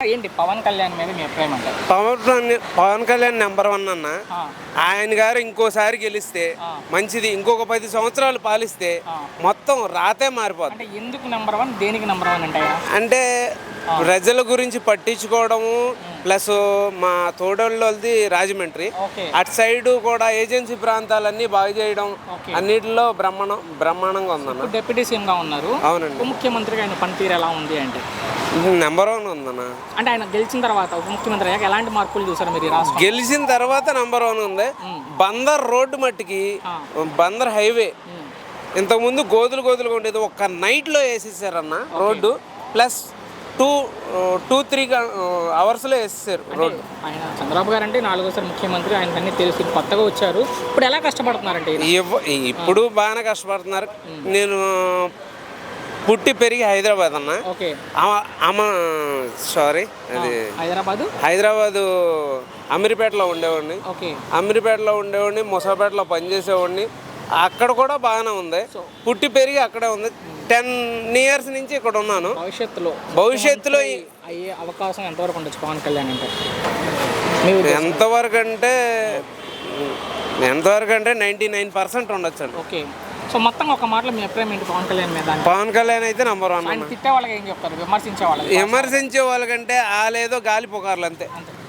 ఏంటి పవన్ కళ్యాణ్ మీద మీ అభిప్రాయం అంటారు? పవన్ కళ్యాణ్ నెంబర్ 1 అన్న. ఆ, ఆయన గారు ఇంకోసారి గెలిస్తే ఆ, మంచిది. ఇంకొక 10 సంవత్సరాలు పాలిస్తే ఆ. మొత్తం రాతే మారిపోద్ది. అంటే ఎందుకు నెంబర్ 1, దేనికి నెంబర్ 1 అంటే ఆయన? అంటే ప్రజల గురించి పట్టించుకోవడము, ప్లస్ మా తోడోళ్ళది రాజమండ్రి, ఓకే, అటు సైడ్ కూడా ఏజెన్సీ ప్రాంతాలన్నీ బాగు చేయడం, ఓకే. అన్నిటిలో బ్రహ్మాండంగా ఉందన్న. ఇప్పుడు డిప్యూటీ సీఎంగా ఉన్నారు. అవునండి, ఉప ముఖ్యమంత్రిగా ఆయన పనితీరు ఎలా ఉంది అంటే? నెంబర్ 1 ఉందన్న. అంటే ఆయన గెలిచిన తర్వాత ఉప ముఖ్యమంత్రి అయ్యాక ఎలాంటి మార్పులు చూసారు మీరు ఈ రాష్ట్రం? గెలిచిన తర్వాత నెంబర్ 1 ఉంది. బందర్ రోడ్డు మట్టికి, బందర్ హైవే ఇంతకుముందు గోతులుగా ఉండేది, ఒక్క నైట్లో వేసేసారన్న రోడ్డు. ప్లస్ 2-3 అవర్స్లో వేసేసారు రోడ్డు. ఆయన చంద్రబాబు గారు అంటే 4వ ముఖ్యమంత్రి, ఆయన అన్ని తెలుసు, కొత్తగా వచ్చారు. ఇప్పుడు ఎలా కష్టపడుతున్నారంటే ఈయన? ఇప్పుడు బాగానే కష్టపడుతున్నారు. నేను పుట్టి పెరిగి హైదరాబాద్ అన్న. ఓకే, అది హైదరాబాదు అమీర్పేటలో ఉండేవాడిని. ఓకే, అమీర్పేటలో ఉండేవాడిని, ముసాపేటలో పనిచేసేవాడిని. అక్కడ కూడా బాగానే ఉంది. పుట్టి పెరిగి అక్కడే ఉంది. 10 years నుంచి ఇక్కడ ఉన్నాను. భవిష్యత్తులో అయ్యే అవకాశం ఎంతవరకు ఉండొచ్చు పవన్ కళ్యాణ్ అంటే? ఎంతవరకు అంటే 99% ఉండొచ్చు అండి. ఓకే, సో మొత్తం ఒక మాటలో మీ అభిప్రాయం ఏంటి పవన్ కళ్యాణ్ మీద? పవన్ కళ్యాణ్ అయితే నెంబర్ 1. ఆయన తిట్టే వాళ్ళకి ఏం చెప్తారు, విమర్శించే వాళ్ళకి? విమర్శించే వాళ్ళకంటే వాళ్ళేదో గాలి పుకార్లు అంతే.